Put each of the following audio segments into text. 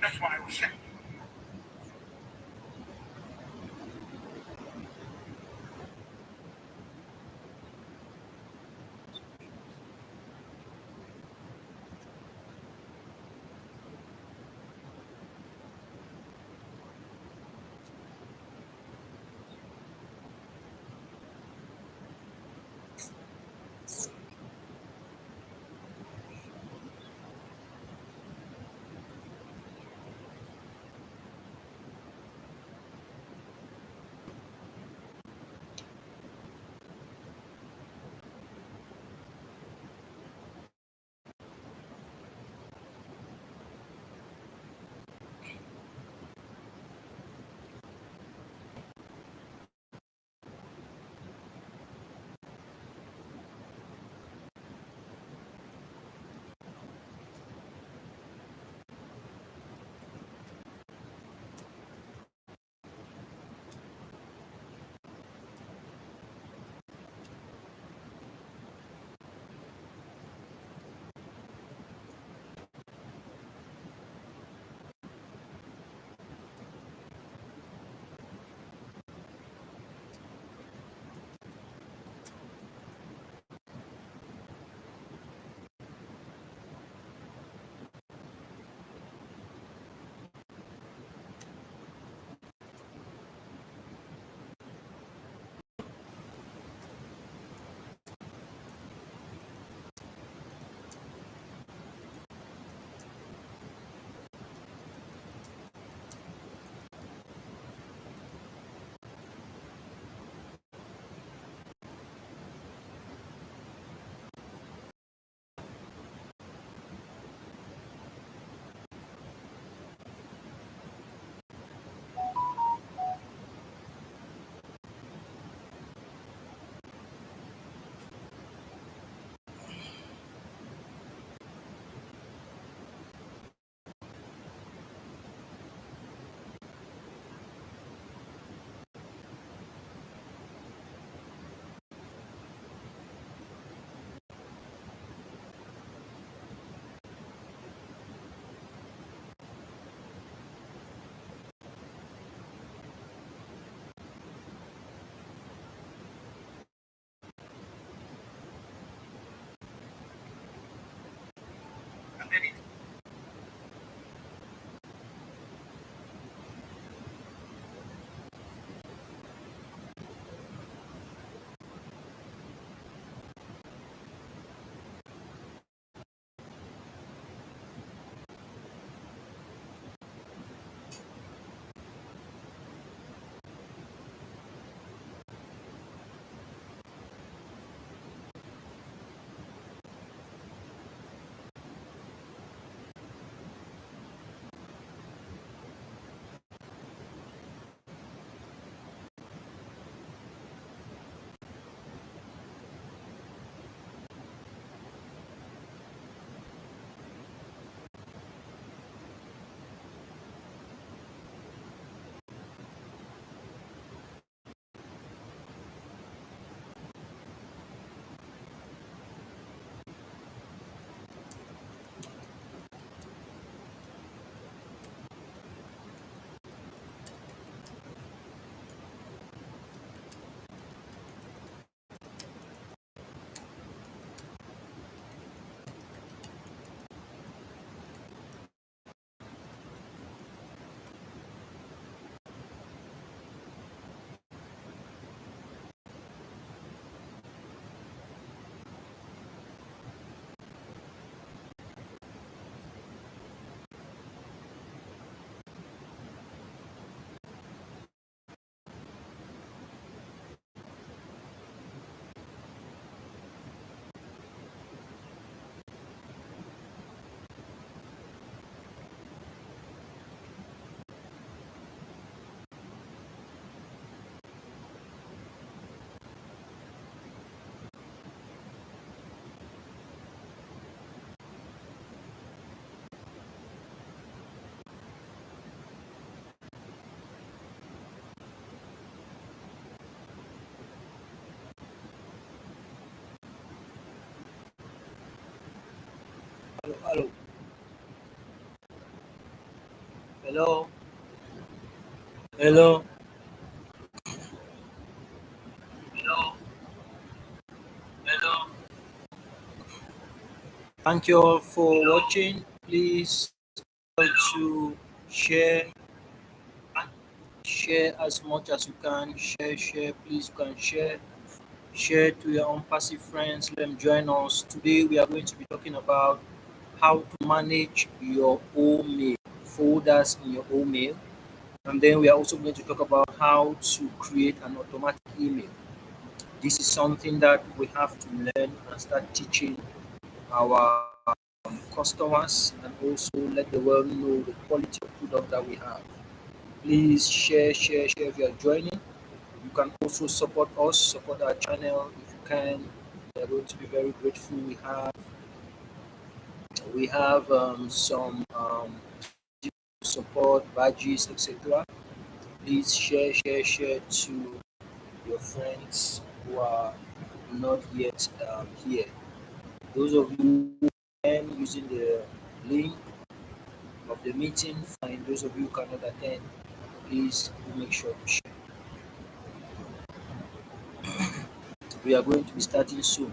That's what I was saying. And then it, Hello, hello. Hello, hello, Hello. hello. Thank you all for watching. Please to share, share as much as you can. Share. Please, you can share to your own passive friends. Let them join us. Today we are going to be talking about how to manage your Omail folders in your Omail, and then we are also going to talk about how to create an automatic email. This is something that we have to learn and start teaching our customers, and also let the world know the quality of product that we have. Please share if you are joining. You can also support us, support our channel if you can. We are going to be very grateful. We have some support badges, etc. Please share to your friends who are not yet here. Those of you who can using the link of the meeting, fine. Those of you who cannot attend, please do make sure to share. We are going to be starting soon.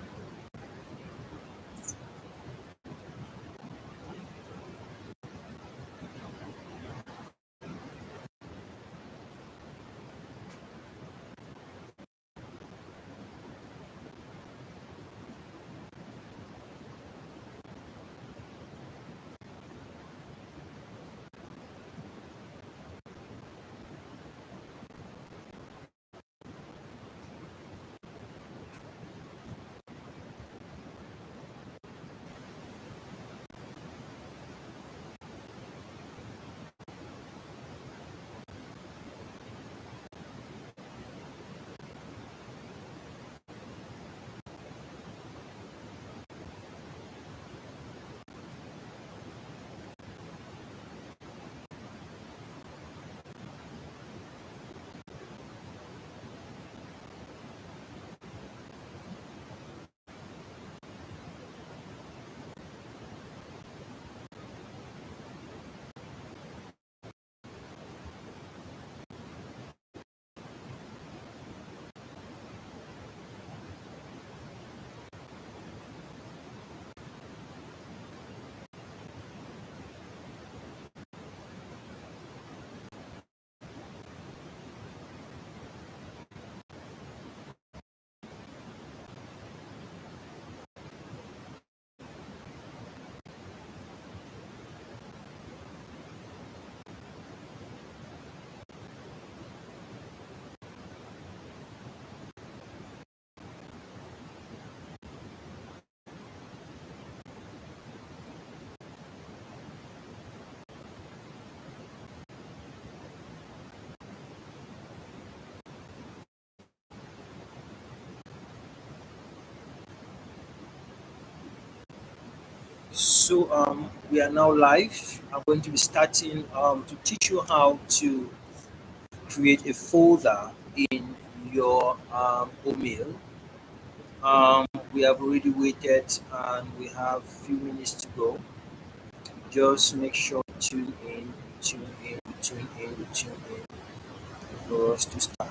So we are now live. I'm going to be starting to teach you how to create a folder in your Omail. We have already waited and we have few minutes to go. Just make sure to tune in for us to start.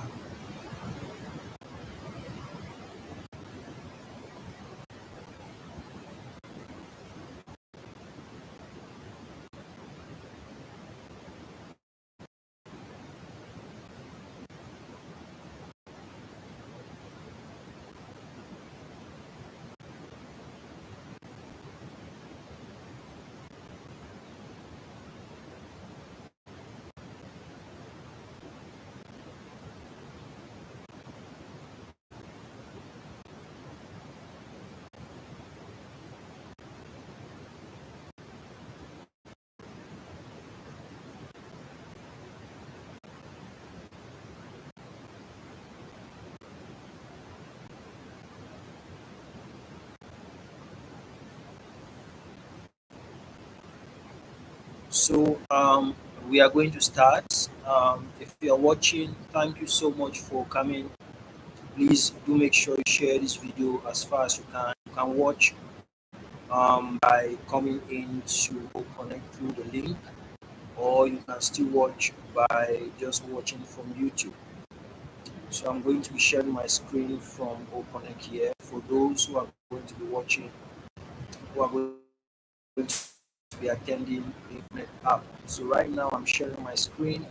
So we are going to start. If you are watching, thank you so much for coming. Please do make sure you share this video as far as you can. You can watch by coming in to connect through the link. or you can still watch by just watching from YouTube. So I'm going to be sharing my screen from OpenEck here for those who are going to be watching, who are going to be attending the Internet app. So right now I'm sharing my screen.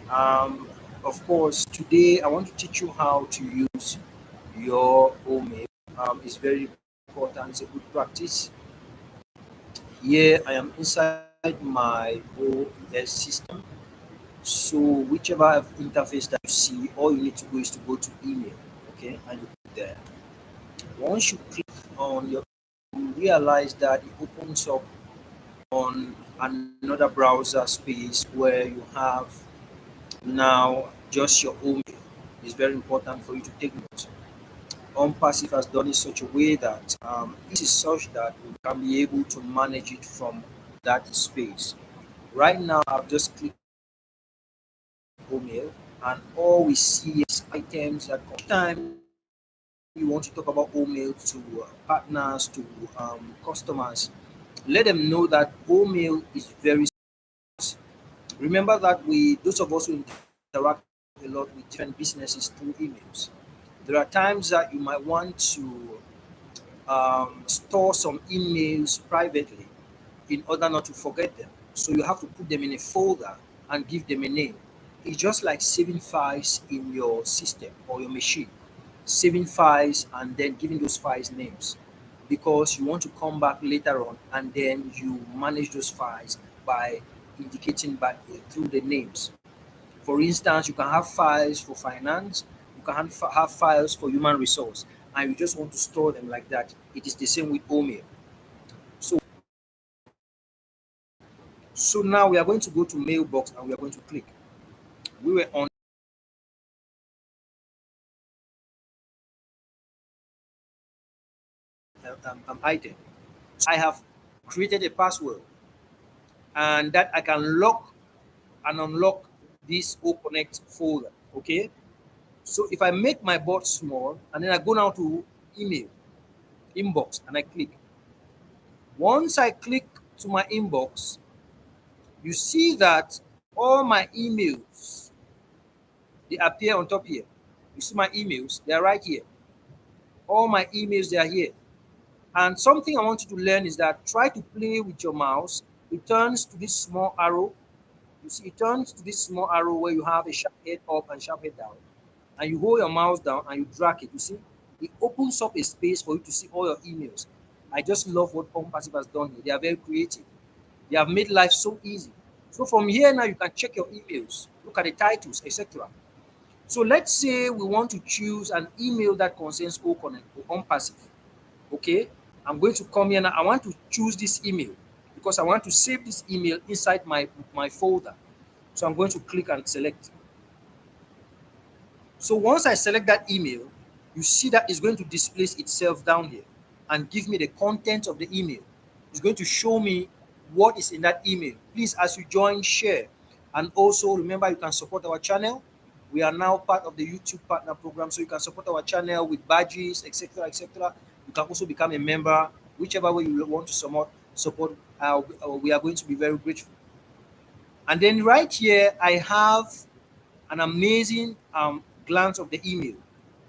Of course, today I want to teach you how to use your Omail. It's very important. It's a good practice. Here I am inside my OS system. So whichever interface that you see, all you need to do is to go to email, okay, and you put there. Once you click on your, you realize that it opens up on another browser space where you have now just your email. It's very important for you to take note. OnPassive has done it such a way that it is such that we can be able to manage it from that space. Right now, I've just clicked Omail, and all we see is items that come. Time you want to talk about Omail to partners, to customers, let them know that Omail is very serious. Remember that we, those of us who interact a lot with different businesses through emails, there are times that you might want to store some emails privately in order not to forget them. So you have to put them in a folder and give them a name. It's just like saving files in your system or your machine, saving files and then giving those files names, because you want to come back later on and then you manage those files by indicating by through the names. For instance, you can have files for finance, you can have files for human resource, and you just want to store them like that. It is the same with Omail. So, so now we are going to go to mailbox and we are going to click. We were on item. So I have created a password and that I can lock and unlock this OConnect folder. Okay. So if I make my bot small and then I go now to email, inbox, and I click. Once I click to my inbox, you see that all my emails, they appear on top here. You see my emails, they are right here. All my emails, they are here. And something I want you to learn is that try to play with your mouse. It turns to this small arrow. You see, it turns to this small arrow where you have a sharp head up and sharp head down. And you hold your mouse down and you drag it. You see, it opens up a space for you to see all your emails. I just love what Compassive has done here. They are very creative. They have made life so easy. So from here now, you can check your emails, look at the titles, etc. So let's say we want to choose an email that contains OConnect or OnPassive. Okay, I'm going to come here now. I want to choose this email because I want to save this email inside my folder. So I'm going to click and select. So once I select that email, you see that it's going to display itself down here and give me the content of the email. It's going to show me what is in that email. Please, as you join, share. And also remember, you can support our channel. We are now part of the YouTube partner program, so you can support our channel with badges, etc., etc. You can also become a member, whichever way you want to support. We are going to be very grateful. And then right here, I have an amazing glance of the email.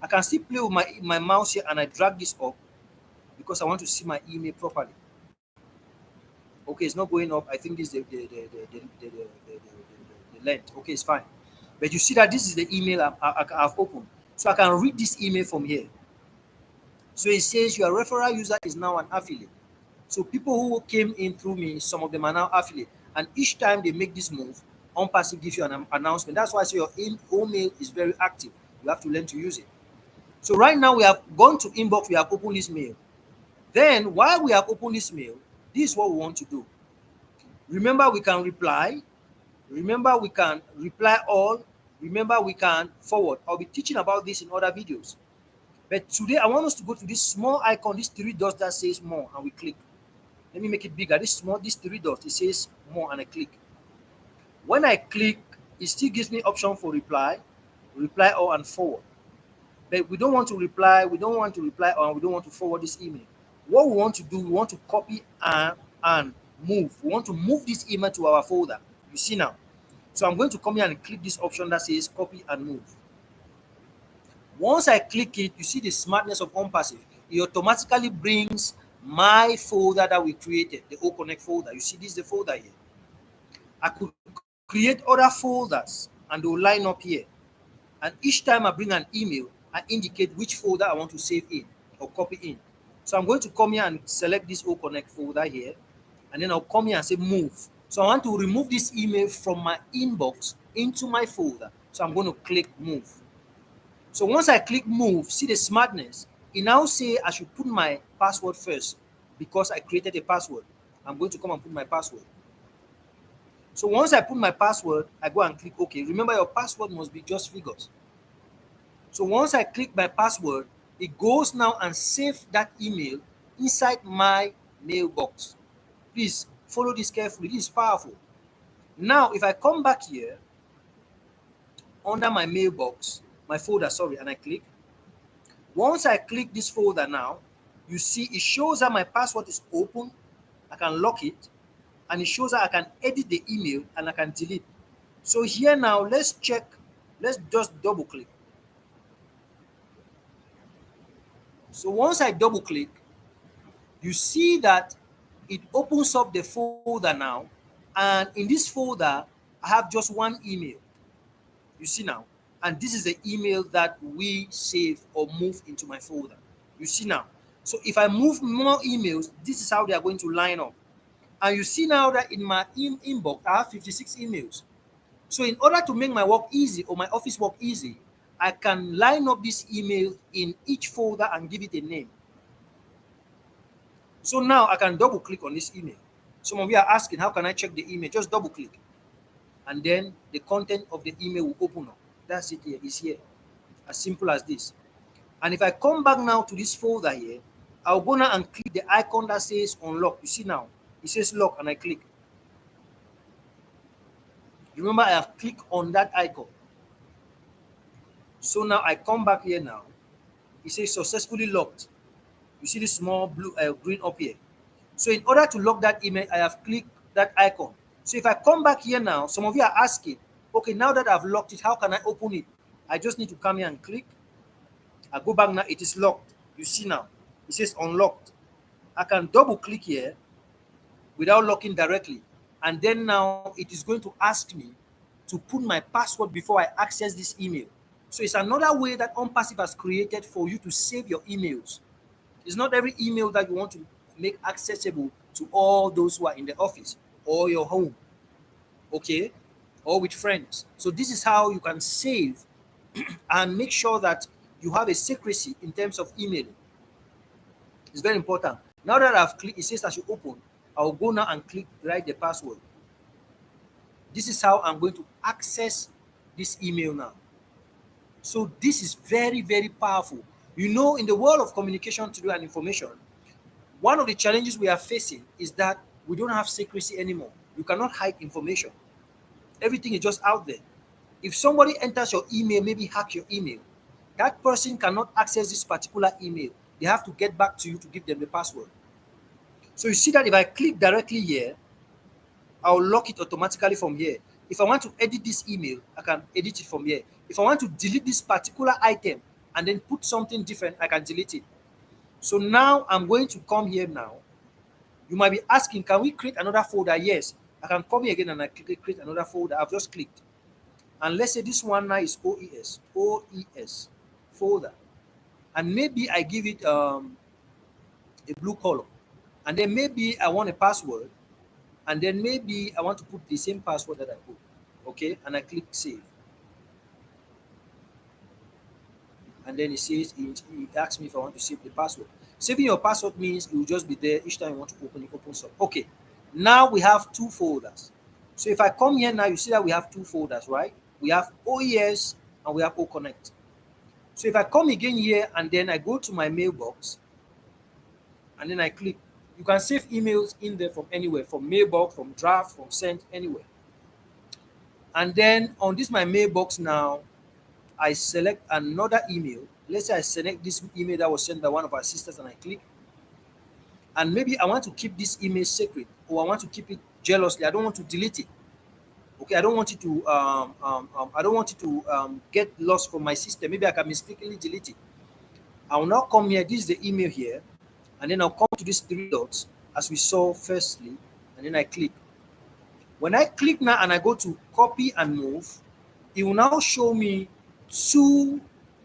I can still play with my mouse here and I drag this up because I want to see my email properly. Okay, it's not going up. I think this is the length. Okay, it's fine. But you see that this is the email I've opened. So I can read this email from here. So it says your referral user is now an affiliate. So people who came in through me, some of them are now affiliate. And each time they make this move, OnPassive gives you an announcement. That's why I say your email is very active. You have to learn to use it. So right now we have gone to inbox, we have opened this mail. Then while we have opened this mail, this is what we want to do. Remember, we can reply. Remember, we can reply all. Remember, we can forward. I'll be teaching about this in other videos. But today I want us to go to this small icon, these three dots that says more, and we click. Let me make it bigger. This small, these three dots, it says more, and I click. When I click, it still gives me option for reply, reply all, and forward. But we don't want to reply, we don't want to reply all, and we don't want to forward this email. What we want to do, we want to copy and move. We want to move this email to our folder. You see now. So I'm going to come here and click this option that says copy and move. Once I click it, you see the smartness of OnPassive. It automatically brings my folder that we created, the O Connect folder. You see, this is the folder here. I could create other folders and they will line up here. And each time I bring an email, I indicate which folder I want to save in or copy in. So I'm going to come here and select this O Connect folder here. And then I'll come here and say move. So I want to remove this email from my inbox into my folder. So I'm going to click move. So once I click move, see the smartness. It now say I should put my password first because I created a password. I'm going to come and put my password. So once I put my password, I go and click OK. Remember, your password must be just figures. So once I click my password, it goes now and save that email inside my mailbox. Please follow this carefully. This is powerful. Now, if I come back here under my mailbox, my folder, sorry, and I click, once I click this folder now, you see it shows that my password is open. I can lock it, and it shows that I can edit the email and I can delete. So here now, let's check. Let's just double click. So once I double click, you see that it opens up the folder now. And in this folder, I have just one email. You see now. And this is the email that we save or move into my folder. You see now. So if I move more emails, this is how they are going to line up. And you see now that in my inbox, I have 56 emails. So in order to make my work easy or my office work easy, I can line up this email in each folder and give it a name. So now I can double click on this email. Some of you are asking, how can I check the email? Just double click. And then the content of the email will open up. That's it here. It's here. As simple as this. And if I come back now to this folder here, I'll go now and click the icon that says unlock. You see now, it says lock and I click. You remember I have clicked on that icon. So now I come back here now. It says successfully locked. You see this small blue green up here. So in order to lock that email, I have clicked that icon. So if I come back here now, some of you are asking, okay, now that I've locked it, how can I open it? I just need to come here and click. I go back now, it is locked. You see now, it says unlocked. I can double click here without locking directly. And then now it is going to ask me to put my password before I access this email. So it's another way that OnPassive has created for you to save your emails. It's not every email that you want to make accessible to all those who are in the office or your home, okay, or with friends. So this is how you can save and make sure that you have a secrecy in terms of emailing. It's very important. Now that I've clicked, it says I should open. I'll go now and click write the password. This is how I'm going to access this email now. So this is very, very powerful. You know, in the world of communication today and information, one of the challenges we are facing is that we don't have secrecy anymore. You cannot hide information. Everything is just out there. If somebody enters your email, maybe hack your email, that person cannot access this particular email. They have to get back to you to give them the password. So you see that if I click directly here, I'll lock it automatically from here. If I want to edit this email, I can edit it from here. If I want to delete this particular item and then put something different, I can delete it. So now I'm going to come here now. You might be asking, can we create another folder? Yes. I can come here again and I click create another folder. I've just clicked. And let's say this one now is OES folder. And maybe I give it a blue color. And then maybe I want a password. And then maybe I want to put the same password that I put. Okay. And I click save. And then it says, it asks me if I want to save the password. Saving your password means it will just be there each time you want to open it, opens up. Okay, now we have two folders. So if I come here now, you see that we have two folders, right? We have OES and we have O Connect. So if I come again here and then I go to my mailbox and then I click, you can save emails in there from anywhere, from mailbox, from draft, from sent, anywhere. And then on this my mailbox now, I select another email. Let's say I select this email that was sent by one of our sisters and I click. And maybe I want to keep this email secret. or I want to keep it jealously. I don't want to delete it. Okay, I don't want it to I don't want it to get lost from my system. Maybe I can mistakenly delete it. I will now come here. This is the email here, and then I'll come to these three dots as we saw firstly, and then I click. When I click now and I go to copy and move, it will now show me two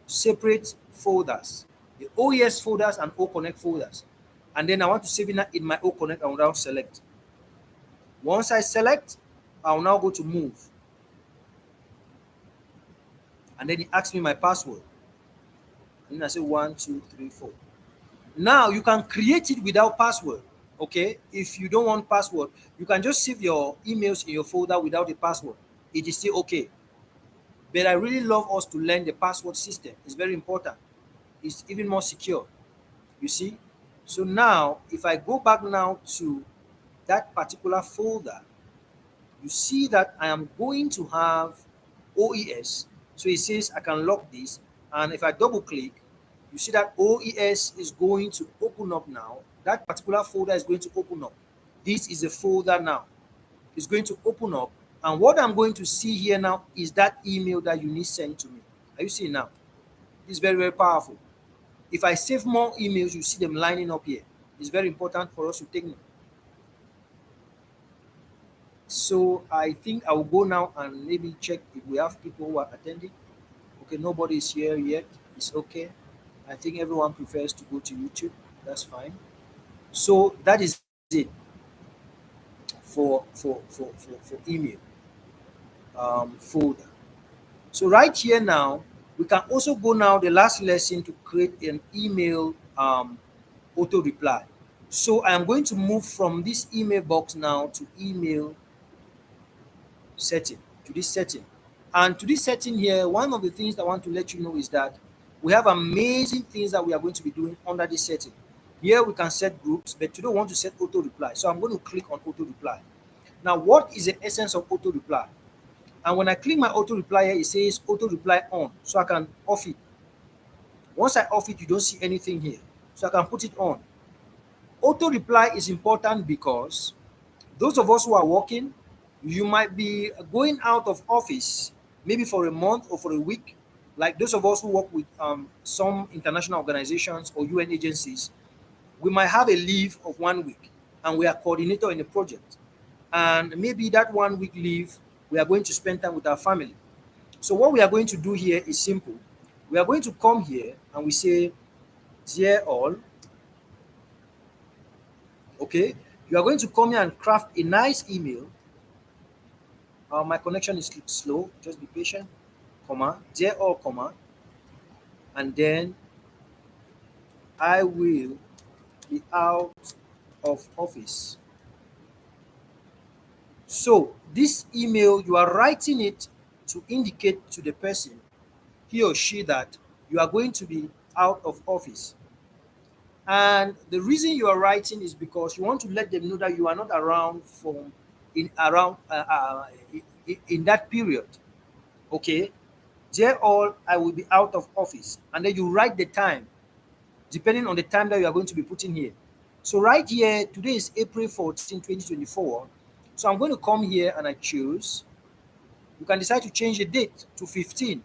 separate folders, the OES folders and O Connect folders. And then I want to save it in my O Connect. I will now select. Once I select, I will now go to move, and then it asks me my password. And then I say 1, 2, 3, 4. Now you can create it without password. Okay, if you don't want password, you can just save your emails in your folder without a password. It is still okay. But I really love us to learn the password system. It's very important. It's even more secure. You see? So now, if I go back now to that particular folder, you see that I am going to have OES. So it says I can lock this. And if I double click, you see that OES is going to open up now. That particular folder is going to open up. This is a folder now. It's going to open up. And what I'm going to see here now is that email that you need sent to me. Are you seeing now? It's very, very powerful. If I save more emails, you see them lining up here. It's very important for us to take note. So I think I will go now and maybe check if we have people who are attending. Okay, nobody is here yet. It's okay. I think everyone prefers to go to YouTube. That's fine. So that is it for email folder. So right here now, we can also go now the last lesson to create an email auto reply. So I am going to move from this email box now to email setting, to this setting. And to this setting here, one of the things I want to let you know is that we have amazing things that we are going to be doing under this setting. Here we can set groups, but today we want to set auto reply. So I'm going to click on auto reply. Now, what is the essence of auto reply? And when I click my auto reply here, it says auto reply on. So I can off it. Once I off it, you don't see anything here. So I can put it on. Auto reply is important because those of us who are working, you might be going out of office maybe for a month or for a week. Like those of us who work with some international organizations or UN agencies, we might have a leave of 1 week and we are coordinator in a project. And maybe that 1 week leave, we are going to spend time with our family. So what we are going to do here is simple. We are going to come here and we say, dear all, okay, you are going to come here and craft a nice email. My connection is slow, just be patient, comma, dear all, comma, and then I will be out of office. So this email, you are writing it to indicate to the person, he or she, that you are going to be out of office. And the reason you are writing is because you want to let them know that you are not around from in around in that period. Okay, dear all, I will be out of office, and then you write the time depending on the time that you are going to be putting here. So right here, today is April 14, 2024. So I'm going to come here and I choose. You can decide to change the date to 15th.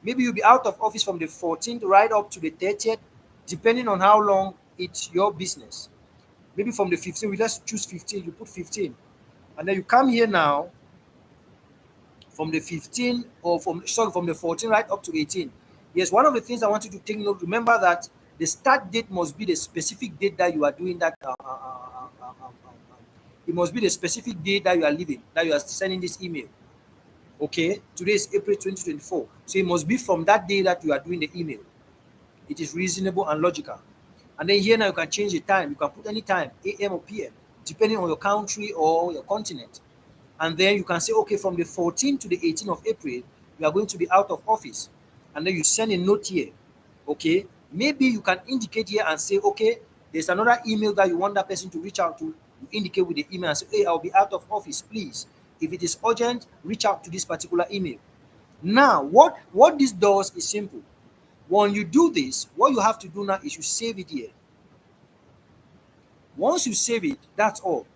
Maybe you'll be out of office from the 14th right up to the 30th, depending on how long it's your business. Maybe from the 15th, we just choose 15, you put 15. And then you come here now from the 15 or from the 14 right up to 18. Yes, one of the things I want you to take note, remember that the start date must be the specific date that you are doing that. It must be the specific date that you are leaving, that you are sending this email. Okay, today is April 2024. So it must be from that day that you are doing the email. It is reasonable and logical. And then here now you can change the time. You can put any time, AM or PM, depending on your country or your continent. And then you can say, okay, from the 14th to the 18th of April, you are going to be out of office. And then you send a note here. Okay, maybe you can indicate here and say, okay, there's another email that you want that person to reach out to. You indicate with the email and say, hey, I'll be out of office, please. If it is urgent, reach out to this particular email. Now, what this does is simple. When you do this, what you have to do now is you save it here. Once you save it, that's all.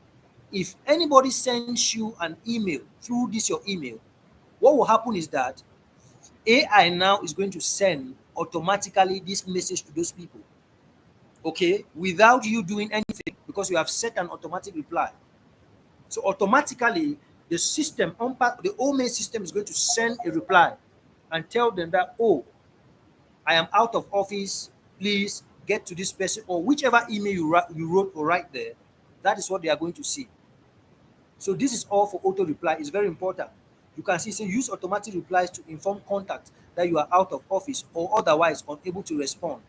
if anybody sends you an email through this your email, what will happen is that AI now is going to send automatically this message to those people, okay, without you doing anything because you have set an automatic reply. So automatically, the system, the Omail system is going to send a reply and tell them that, oh, I am out of office. Please get to this person, or whichever email you wrote or write there. That is what they are going to see. So this is all for auto reply. It's very important. You can see, say, use automatic replies to inform contact that you are out of office or otherwise unable to respond.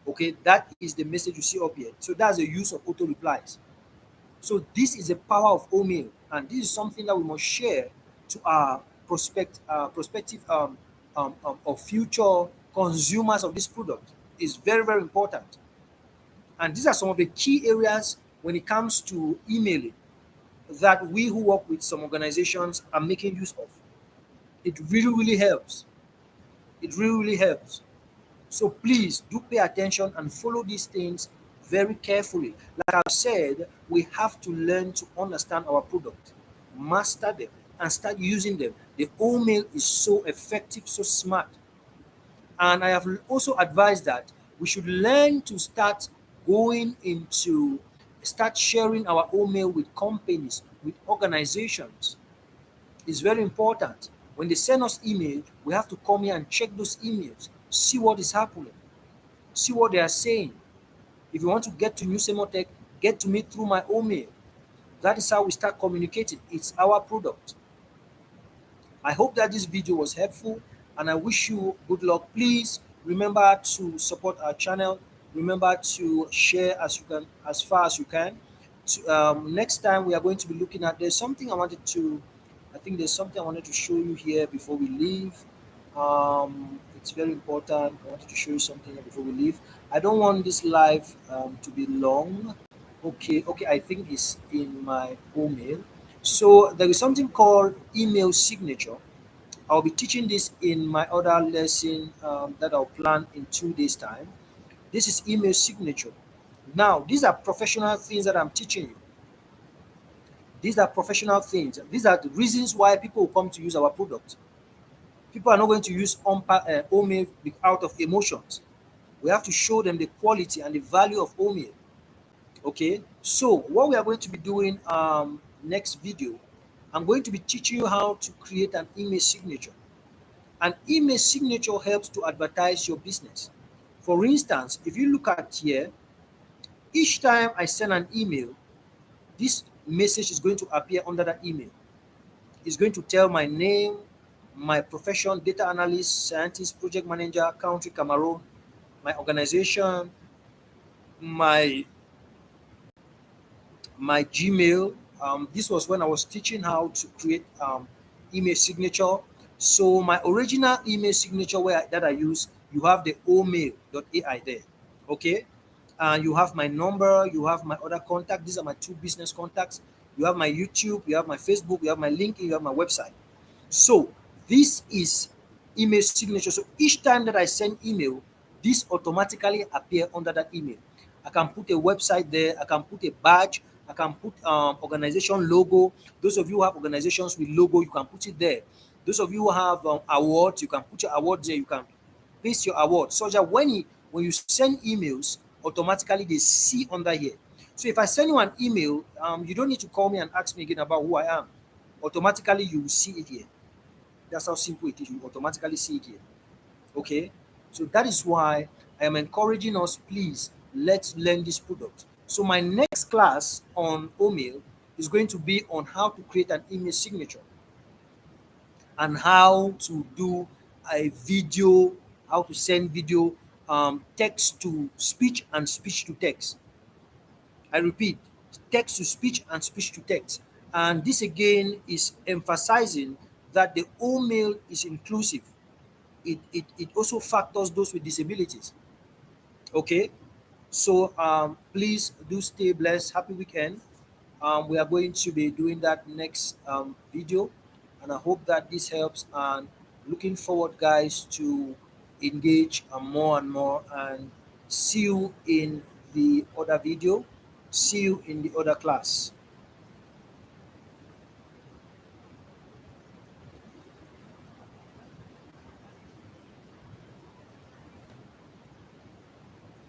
Okay, that is the message you see up here. So that's the use of auto replies. So this is the power of Omail, and this is something that we must share to our prospective or future consumers of this product. Is very, very important. And these are some of the key areas when it comes to emailing that we who work with some organizations are making use of. It really, really helps. It really, really helps. So please do pay attention and follow these things very carefully. Like I've said, we have to learn to understand our product, master them, and start using them. The Omail is so effective, so smart. And I have also advised that we should learn to start going into, start sharing our Omail with companies, with organizations. It's very important. When they send us email, we have to come here and check those emails, see what is happening, see what they are saying. If you want to get to New Semotech, get to me through my Omail. That is how we start communicating. It's our product. I hope that this video was helpful and I wish you good luck. Please remember to support our channel. Remember to share as you can, as far as you can. Next time we are going to be looking at, I think there's something I wanted to show you here before we leave. It's very important. I wanted to show you something here before we leave. I don't want this live to be long. Okay, I think it's in my email. So there is something called email signature. I'll be teaching this in my other lesson that I'll plan in 2 days' time. This is email signature. Now, these are professional things that I'm teaching you. These are professional things. These are the reasons why people will come to use our product. People are not going to use Omail out of emotions. We have to show them the quality and the value of Omail. Okay, so what we are going to be doing next video, I'm going to be teaching you how to create an email signature. An email signature helps to advertise your business. For instance, if you look at here, each time I send an email, this message is going to appear under that email. It's going to tell my name, my profession, data analyst, scientist, project manager, country, Cameroon, my organization, my Gmail. This was when I was teaching how to create email signature. So my original email signature that I use, you have the omail.ai there. Okay. And you have my number, you have my other contact. These are my two business contacts. You have my YouTube, you have my Facebook, you have my LinkedIn, you have my website. So this is email signature. So each time that I send email, this automatically appear under that email. I can put a website there. I can put a badge. I can put organization logo. Those of you who have organizations with logo, you can put it there. Those of you who have awards, you can put your awards there. You can paste your award so that when you send emails, automatically they see under here. So if I send you an email, you don't need to call me and ask me again about who I am. Automatically, you will see it here. That's how simple it is. You automatically see it here. Okay. So that is why I am encouraging us, please, let's learn this product. So my next class on Omail is going to be on how to create an email signature and how to do a video, how to send video, text to speech and speech to text. I repeat, text to speech and speech to text. And this again is emphasizing that the Omail is inclusive. It also factors those with disabilities. Okay, so please do stay blessed. Happy weekend. We are going to be doing that next video, and I hope that this helps. And looking forward, guys, to engage more and more. And see you in the other video. See you in the other class.